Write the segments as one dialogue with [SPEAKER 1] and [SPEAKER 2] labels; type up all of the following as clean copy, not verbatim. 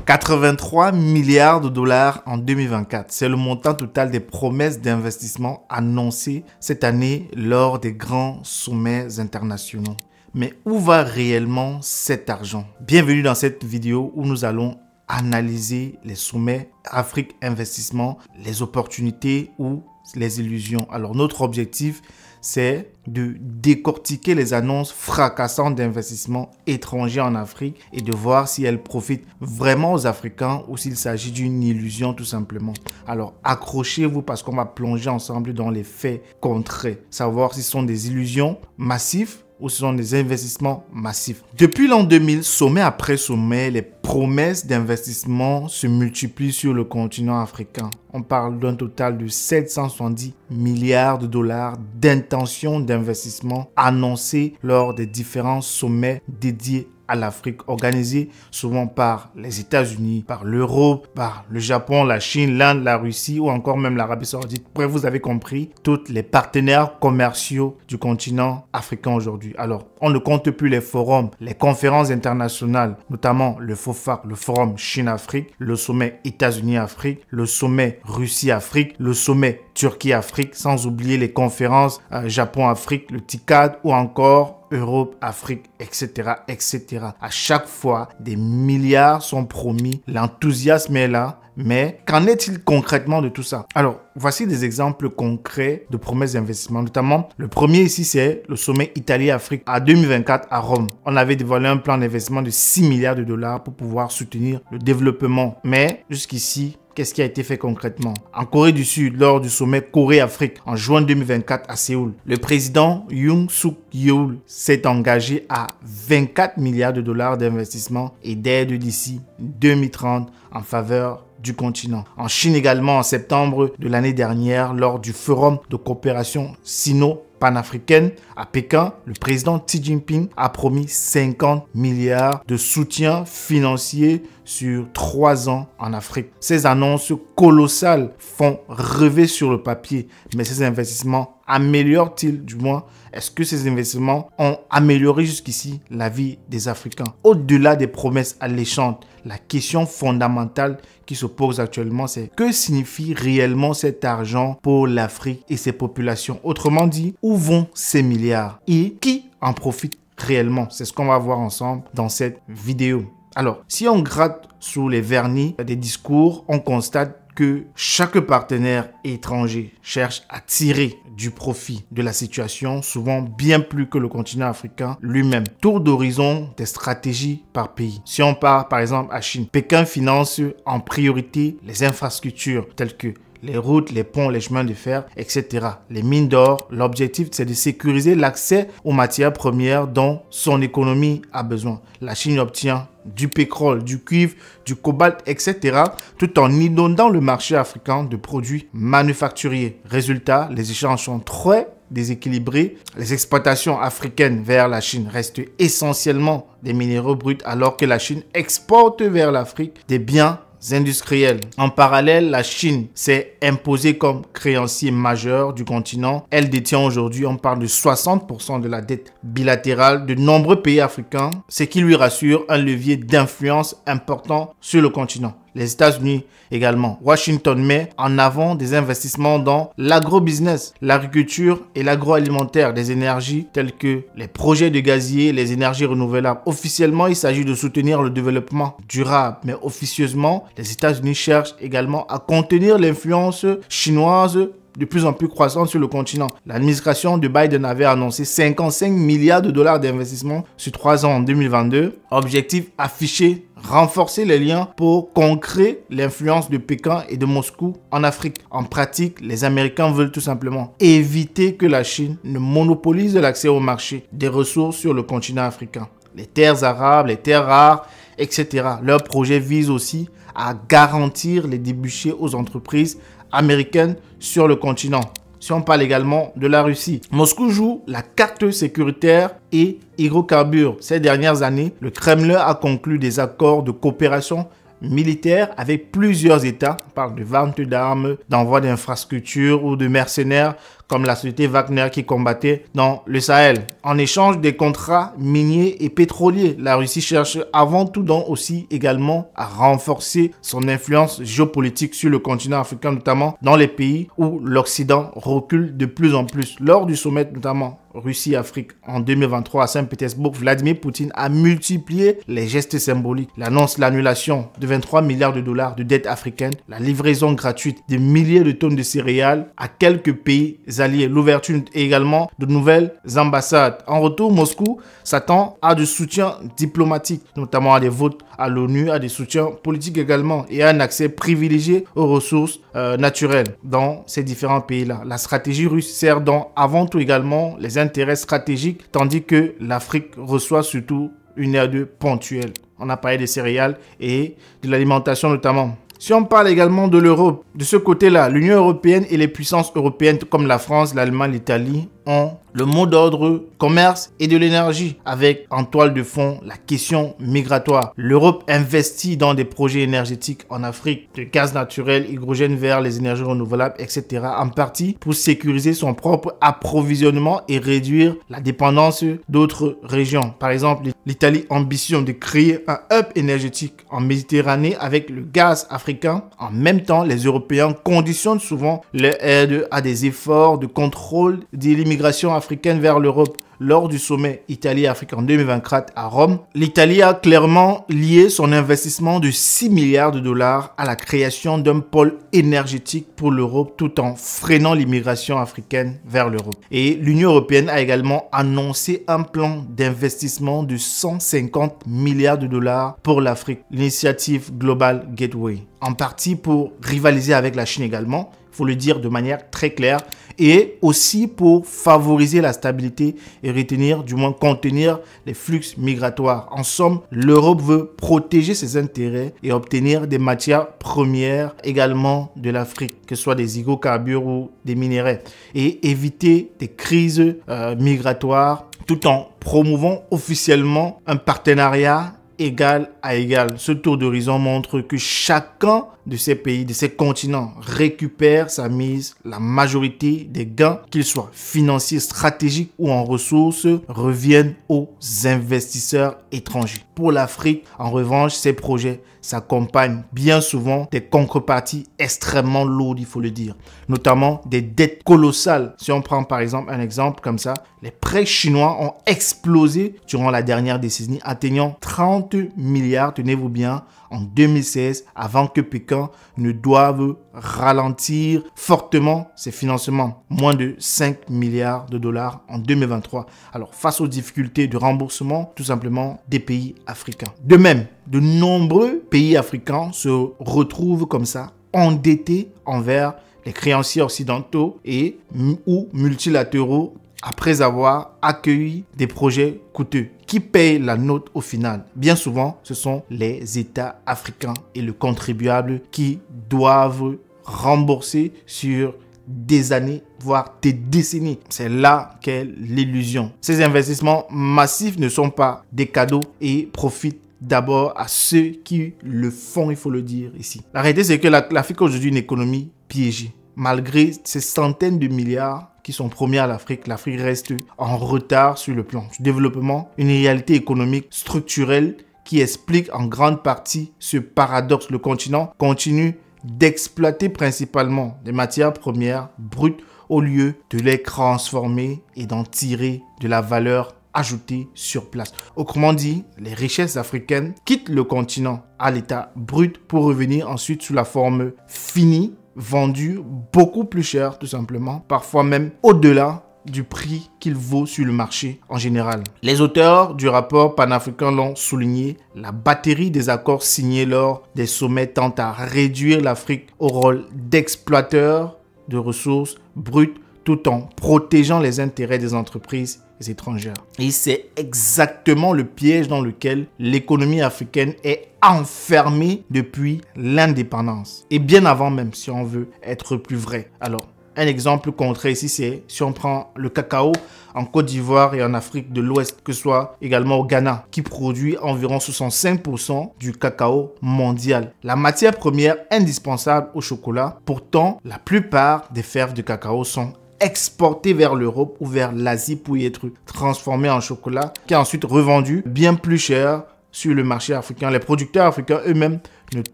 [SPEAKER 1] 83 milliards de dollars en 2024. C'est le montant total des promesses d'investissement annoncées cette année lors des grands sommets internationaux. Mais où va réellement cet argent? Bienvenue dans cette vidéo où nous allons analyser les sommets Afrique Investissement, les opportunités ou les illusions. Alors notre objectif, c'est de décortiquer les annonces fracassantes d'investissements étrangers en Afrique et de voir si elles profitent vraiment aux Africains ou s'il s'agit d'une illusion tout simplement. Alors accrochez-vous parce qu'on va plonger ensemble dans les faits concrets, savoir si ce sont des illusions massives ou ce sont des investissements massifs. Depuis l'an 2000, sommet après sommet, les promesses d'investissement se multiplient sur le continent africain. On parle d'un total de 770 milliards de dollars d'intentions d'investissement annoncées lors des différents sommets dédiés à l'Afrique, organisés souvent par les États-Unis, par l'Europe, par le Japon, la Chine, l'Inde, la Russie ou encore même l'Arabie Saoudite. Bref, vous avez compris, tous les partenaires commerciaux du continent africain aujourd'hui. Alors, on ne compte plus les forums, les conférences internationales, notamment le FOFAC, le forum Chine-Afrique, le sommet États-Unis-Afrique, le sommet Russie-Afrique, le sommet Turquie-Afrique, sans oublier les conférences Japon-Afrique, le TICAD ou encore Europe, Afrique, etc., etc. À chaque fois, des milliards sont promis, l'enthousiasme est là, mais qu'en est-il concrètement de tout ça? Alors, voici des exemples concrets de promesses d'investissement. Notamment, le premier ici, c'est le sommet Italie-Afrique à 2024 à Rome. On avait dévoilé un plan d'investissement de 6 milliards de dollars pour pouvoir soutenir le développement. Mais jusqu'ici, qu'est-ce qui a été fait concrètement? En Corée du Sud, lors du sommet Corée-Afrique en juin 2024 à Séoul, le président Yoon Suk Yeol s'est engagé à 24 milliards de dollars d'investissement et d'aide d'ici 2030 en faveur du continent. En Chine également, en septembre de l'année dernière, lors du forum de coopération sino-panafricaine à Pékin, le président Xi Jinping a promis 50 milliards de soutien financier sur 3 ans en Afrique. Ces annonces colossales font rêver sur le papier, mais ces investissements améliorent-ils, du moins, est-ce que ces investissements ont amélioré jusqu'ici la vie des Africains? Au-delà des promesses alléchantes, la question fondamentale qui se pose actuellement, c'est que signifie réellement cet argent pour l'Afrique et ses populations? Autrement dit, où vont ces milliards et qui en profite réellement? C'est ce qu'on va voir ensemble dans cette vidéo. Alors, si on gratte sous les vernis des discours, on constate que chaque partenaire étranger cherche à tirer du profit de la situation, souvent bien plus que le continent africain lui-même. Tour d'horizon des stratégies par pays. Si on part par exemple à Chine, Pékin finance en priorité les infrastructures telles que les routes, les ponts, les chemins de fer, etc. Les mines d'or, l'objectif c'est de sécuriser l'accès aux matières premières dont son économie a besoin. La Chine obtient du pétrole, du cuivre, du cobalt, etc. tout en inondant le marché africain de produits manufacturiers. Résultat, les échanges sont très déséquilibrés. Les exportations africaines vers la Chine restent essentiellement des minéraux bruts alors que la Chine exporte vers l'Afrique des biens industriels. En parallèle, la Chine s'est imposée comme créancier majeur du continent. Elle détient aujourd'hui, on parle de 60% de la dette bilatérale de nombreux pays africains, ce qui lui rassure un levier d'influence important sur le continent. Les États-Unis également. Washington met en avant des investissements dans l'agrobusiness, l'agriculture et l'agroalimentaire, des énergies telles que les projets de gazier, les énergies renouvelables. Officiellement, il s'agit de soutenir le développement durable, mais officieusement, les États-Unis cherchent également à contenir l'influence chinoise de plus en plus croissante sur le continent. L'administration de Biden avait annoncé 55 milliards de dollars d'investissement sur 3 ans en 2022. Objectif affiché, renforcer les liens pour concrétiser l'influence de Pékin et de Moscou en Afrique. En pratique, les Américains veulent tout simplement éviter que la Chine ne monopolise l'accès au marché des ressources sur le continent africain. Les terres arables, les terres rares, etc. Leur projet vise aussi à garantir les débouchés aux entreprises américaines sur le continent. Si on parle également de la Russie, Moscou joue la carte sécuritaire et hydrocarbures. Ces dernières années, le Kremlin a conclu des accords de coopération militaire avec plusieurs États. On parle de vente d'armes, d'envoi d'infrastructures ou de mercenaires comme la société Wagner qui combattait dans le Sahel. En échange des contrats miniers et pétroliers, la Russie cherche avant tout donc aussi également à renforcer son influence géopolitique sur le continent africain, notamment dans les pays où l'Occident recule de plus en plus. Lors du sommet notamment Russie-Afrique en 2023 à Saint-Pétersbourg, Vladimir Poutine a multiplié les gestes symboliques. Il annonce l'annulation de 23 milliards de dollars de dettes africaines, la livraison gratuite de milliers de tonnes de céréales à quelques pays alliés, l'ouverture également de nouvelles ambassades. En retour, Moscou s'attend à du soutien diplomatique, notamment à des votes à l'ONU, à des soutiens politiques également et à un accès privilégié aux ressources naturelles dans ces différents pays-là. La stratégie russe sert donc avant tout également les intérêts stratégiques, tandis que l'Afrique reçoit surtout une aide ponctuelle. On a parlé des céréales et de l'alimentation notamment. Si on parle également de l'Europe, de ce côté-là, l'Union européenne et les puissances européennes comme la France, l'Allemagne, l'Italie ont le mot d'ordre commerce et de l'énergie avec en toile de fond la question migratoire. L'Europe investit dans des projets énergétiques en Afrique, de gaz naturel, hydrogène vert, les énergies renouvelables, etc. en partie pour sécuriser son propre approvisionnement et réduire la dépendance d'autres régions. Par exemple, l'Italie ambitionne de créer un hub énergétique en Méditerranée avec le gaz africain. En même temps, les Européens conditionnent souvent leur aide à des efforts de contrôle de l'immigration africaine vers l'Europe. Lors du sommet Italie-Afrique en 2024 à Rome, l'Italie a clairement lié son investissement de 6 milliards de dollars à la création d'un pôle énergétique pour l'Europe tout en freinant l'immigration africaine vers l'Europe. Et l'Union européenne a également annoncé un plan d'investissement de 150 milliards de dollars pour l'Afrique, l'initiative Global Gateway, en partie pour rivaliser avec la Chine également, il faut le dire de manière très claire, et aussi pour favoriser la stabilité et retenir, du moins contenir les flux migratoires. En somme, l'Europe veut protéger ses intérêts et obtenir des matières premières également de l'Afrique, que ce soit des hydrocarbures ou des minéraux, et éviter des crises migratoires tout en promouvant officiellement un partenariat égal à égal. Ce tour d'horizon montre que chacun de ces pays, de ces continents, récupère sa mise. La majorité des gains, qu'ils soient financiers, stratégiques ou en ressources, reviennent aux investisseurs étrangers. Pour l'Afrique, en revanche, ces projets s'accompagnent bien souvent des contreparties extrêmement lourdes, il faut le dire. Notamment des dettes colossales. Si on prend par exemple un exemple comme ça, les prêts chinois ont explosé durant la dernière décennie, atteignant 30 milliards, tenez-vous bien, en 2016, avant que Pékin ne doive ralentir fortement ses financements. Moins de 5 milliards de dollars en 2023. Alors, face aux difficultés de remboursement, tout simplement, des pays africains. De même, de nombreux pays africains se retrouvent comme ça, endettés envers les créanciers occidentaux et ou multilatéraux après avoir accueilli des projets coûteux. Qui paye la note au final? Bien souvent, ce sont les États africains et le contribuable qui doivent rembourser sur des années, voire des décennies. C'est là qu'est l'illusion. Ces investissements massifs ne sont pas des cadeaux et profitent d'abord à ceux qui le font, il faut le dire ici. La réalité, c'est que l'Afrique aujourd'hui est une économie piégée. Malgré ces centaines de milliards qui sont promis à l'Afrique reste en retard sur le plan du développement, une réalité économique structurelle qui explique en grande partie ce paradoxe. Le continent continue d'exploiter principalement des matières premières brutes au lieu de les transformer et d'en tirer de la valeur ajoutée sur place. Autrement dit, les richesses africaines quittent le continent à l'état brut pour revenir ensuite sous la forme finie, vendue beaucoup plus cher tout simplement, parfois même au-delà du prix qu'il vaut sur le marché en général. Les auteurs du rapport panafricain l'ont souligné, la batterie des accords signés lors des sommets tend à réduire l'Afrique au rôle d'exploiteur de ressources brutes tout en protégeant les intérêts des entreprises étrangères. Et c'est exactement le piège dans lequel l'économie africaine est enfermée depuis l'indépendance. Et bien avant même, si on veut être plus vrai. Alors, un exemple concret ici, c'est si on prend le cacao en Côte d'Ivoire et en Afrique de l'Ouest, que ce soit également au Ghana, qui produit environ 65% du cacao mondial. La matière première indispensable au chocolat. Pourtant, la plupart des fèves de cacao sont exporté vers l'Europe ou vers l'Asie pour y être transformé en chocolat, qui est ensuite revendu bien plus cher sur le marché africain. Les producteurs africains eux-mêmes ne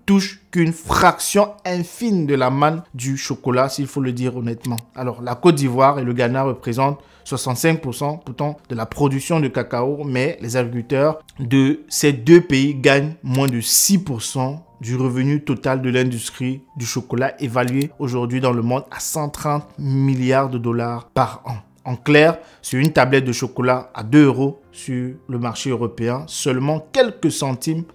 [SPEAKER 1] touchent qu'une fraction infime de la manne du chocolat, s'il faut le dire honnêtement. Alors, la Côte d'Ivoire et le Ghana représentent 65% pourtant de la production de cacao, mais les agriculteurs de ces deux pays gagnent moins de 6% du revenu total de l'industrie du chocolat, évalué aujourd'hui dans le monde à 130 milliards de dollars par an. En clair, sur une tablette de chocolat à 2 € sur le marché européen, seulement quelques centimes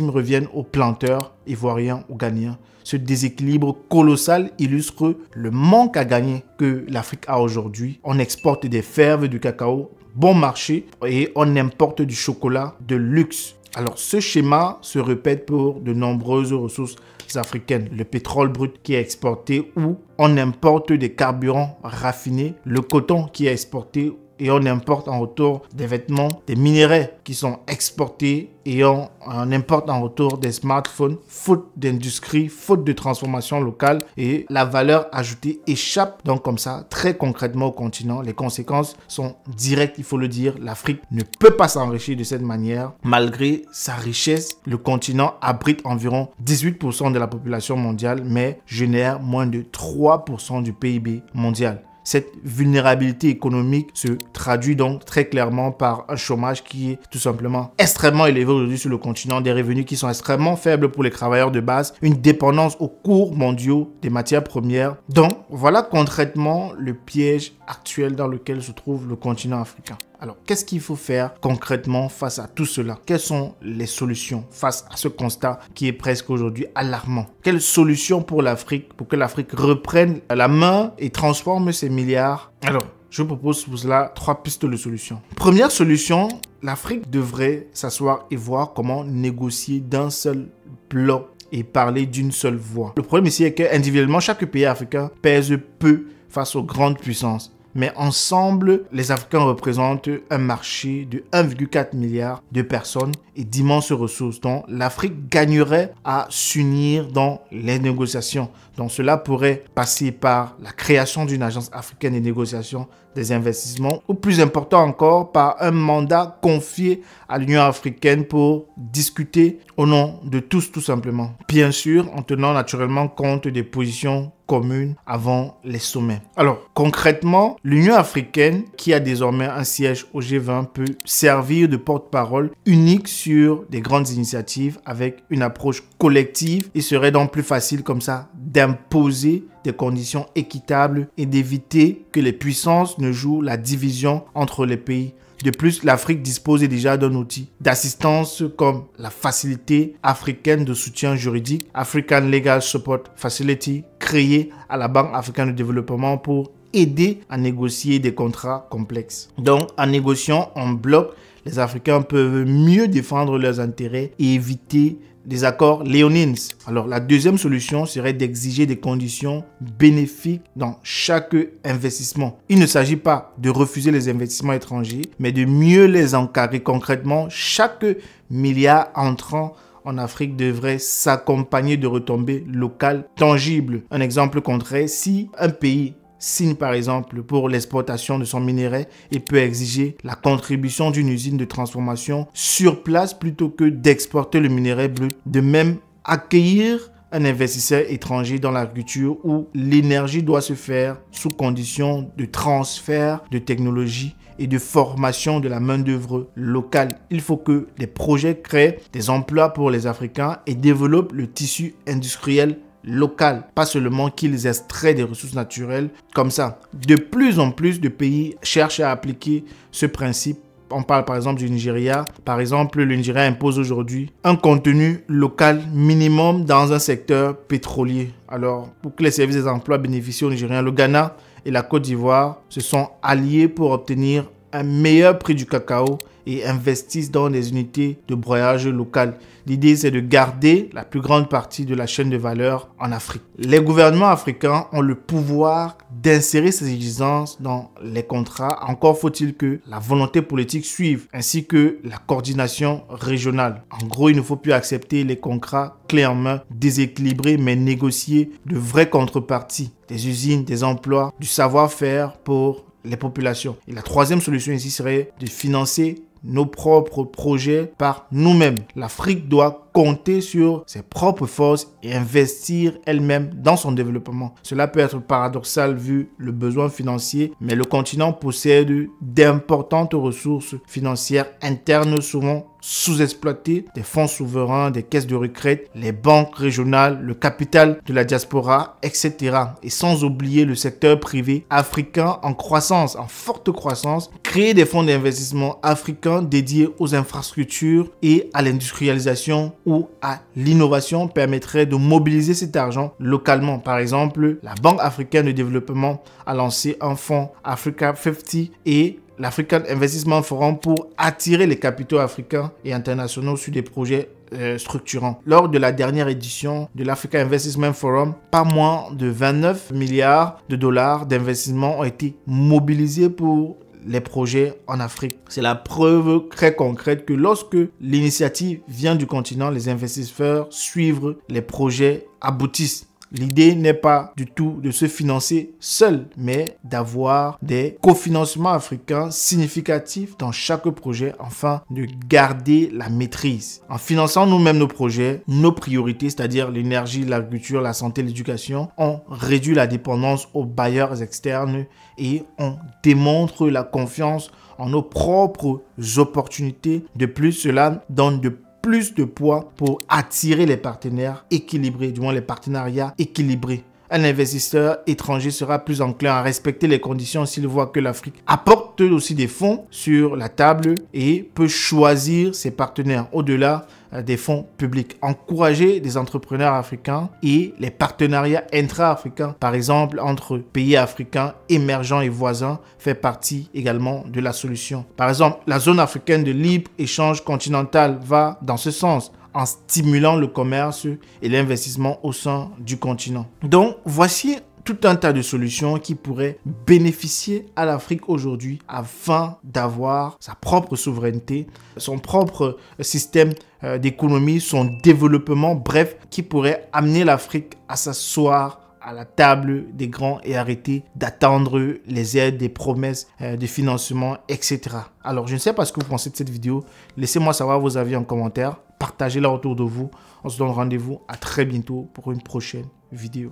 [SPEAKER 1] reviennent aux planteurs ivoiriens ou ghanéens. Ce déséquilibre colossal illustre le manque à gagner que l'Afrique a aujourd'hui. On exporte des fèves de cacao bon marché et on importe du chocolat de luxe. Alors, ce schéma se répète pour de nombreuses ressources africaines. Le pétrole brut qui est exporté ou on importe des carburants raffinés, le coton qui est exporté et on importe en retour des vêtements, des minerais qui sont exportés et on importe en retour des smartphones, faute d'industrie, faute de transformation locale et la valeur ajoutée échappe donc comme ça très concrètement au continent. Les conséquences sont directes, il faut le dire. L'Afrique ne peut pas s'enrichir de cette manière. Malgré sa richesse, le continent abrite environ 18% de la population mondiale mais génère moins de 3% du PIB mondial. Cette vulnérabilité économique se traduit donc très clairement par un chômage qui est tout simplement extrêmement élevé aujourd'hui sur le continent, des revenus qui sont extrêmement faibles pour les travailleurs de base, une dépendance aux cours mondiaux des matières premières. Donc voilà concrètement le piège actuel dans lequel se trouve le continent africain. Alors, qu'est-ce qu'il faut faire concrètement face à tout cela? Quelles sont les solutions face à ce constat qui est presque aujourd'hui alarmant? Quelles solutions pour l'Afrique, pour que l'Afrique reprenne la main et transforme ses milliards? Alors, je propose pour cela 3 pistes de solutions. Première solution, l'Afrique devrait s'asseoir et voir comment négocier d'un seul bloc et parler d'une seule voix. Le problème ici est qu'individuellement, chaque pays africain pèse peu face aux grandes puissances. Mais ensemble, les Africains représentent un marché de 1,4 milliard de personnes et d'immenses ressources. Donc, l'Afrique gagnerait à s'unir dans les négociations. Donc, cela pourrait passer par la création d'une agence africaine de négociation des investissements ou plus important encore, par un mandat confié à l'Union africaine pour discuter au nom de tous, tout simplement. Bien sûr, en tenant naturellement compte des positions communes avant les sommets. Alors, concrètement, l'Union africaine, qui a désormais un siège au G20, peut servir de porte-parole unique sur des grandes initiatives avec une approche collective. Il serait donc plus facile comme ça d'imposer des conditions équitables et d'éviter que les puissances ne jouent la division entre les pays. De plus, l'Afrique dispose déjà d'un outil d'assistance comme la Facilité africaine de soutien juridique, African Legal Support Facility, créée à la Banque africaine de développement pour aider à négocier des contrats complexes. Donc, en négociant en bloc, les Africains peuvent mieux défendre leurs intérêts et éviter des accords léonines. Alors, la deuxième solution serait d'exiger des conditions bénéfiques dans chaque investissement. Il ne s'agit pas de refuser les investissements étrangers, mais de mieux les encadrer concrètement. Chaque milliard entrant en Afrique devrait s'accompagner de retombées locales tangibles. Un exemple concret, si un pays signe par exemple pour l'exportation de son minerai et peut exiger la contribution d'une usine de transformation sur place plutôt que d'exporter le minerai brut. De même, accueillir un investisseur étranger dans l'agriculture où l'énergie doit se faire sous condition de transfert de technologie et de formation de la main-d'œuvre locale. Il faut que les projets créent des emplois pour les Africains et développent le tissu industriel local, pas seulement qu'ils extraient des ressources naturelles comme ça. De plus en plus de pays cherchent à appliquer ce principe. On parle par exemple du Nigeria. Par exemple, le Nigeria impose aujourd'hui un contenu local minimum dans un secteur pétrolier. Alors, pour que les services des emplois bénéficient au Nigeria, le Ghana et la Côte d'Ivoire se sont alliés pour obtenir un meilleur prix du cacao et investissent dans des unités de broyage locales. L'idée, c'est de garder la plus grande partie de la chaîne de valeur en Afrique. Les gouvernements africains ont le pouvoir d'insérer ces exigences dans les contrats. Encore faut-il que la volonté politique suive, ainsi que la coordination régionale. En gros, il ne faut plus accepter les contrats clés en main, déséquilibrés, mais négocier de vraies contreparties, des usines, des emplois, du savoir-faire pour les populations. Et la troisième solution ici serait de financer nos propres projets par nous-mêmes. L'Afrique doit compter sur ses propres forces et investir elle-même dans son développement. Cela peut être paradoxal vu le besoin financier, mais le continent possède d'importantes ressources financières internes souvent sous-exploitées, des fonds souverains, des caisses de retraite, les banques régionales, le capital de la diaspora, etc. Et sans oublier le secteur privé africain en croissance, en forte croissance. Créer des fonds d'investissement africains dédiés aux infrastructures et à l'industrialisation ou à l'innovation permettrait de mobiliser cet argent localement. Par exemple, la Banque africaine de développement a lancé un fonds Africa 50 et l'African Investment Forum pour attirer les capitaux africains et internationaux sur des projets structurants. Lors de la dernière édition de l'Africa Investment Forum, pas moins de 29 milliards de dollars d'investissement ont été mobilisés pour les projets en Afrique. C'est la preuve très concrète que lorsque l'initiative vient du continent, les investisseurs suivent les projets aboutissent. L'idée n'est pas du tout de se financer seul, mais d'avoir des cofinancements africains significatifs dans chaque projet afin de garder la maîtrise. En finançant nous-mêmes nos projets, nos priorités, c'est-à-dire l'énergie, l'agriculture, la santé, l'éducation, on réduit la dépendance aux bailleurs externes et on démontre la confiance en nos propres opportunités. De plus, cela donne de plus de poids pour attirer les partenaires équilibrés, du moins les partenariats équilibrés. Un investisseur étranger sera plus enclin à respecter les conditions s'il voit que l'Afrique apporte aussi des fonds sur la table et peut choisir ses partenaires au-delà des fonds publics. Encourager des entrepreneurs africains et les partenariats intra-africains, par exemple entre pays africains émergents et voisins, fait partie également de la solution. Par exemple, la zone africaine de libre-échange continental va dans ce sens, en stimulant le commerce et l'investissement au sein du continent. Donc, voici tout un tas de solutions qui pourraient bénéficier à l'Afrique aujourd'hui afin d'avoir sa propre souveraineté, son propre système d'économie, son développement, bref, qui pourrait amener l'Afrique à s'asseoir à la table des grands et arrêter d'attendre les aides, des promesses de financement, etc. Alors, je ne sais pas ce que vous pensez de cette vidéo. Laissez-moi savoir vos avis en commentaire. Partagez-la autour de vous. On se donne rendez-vous à très bientôt pour une prochaine vidéo.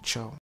[SPEAKER 1] Ciao.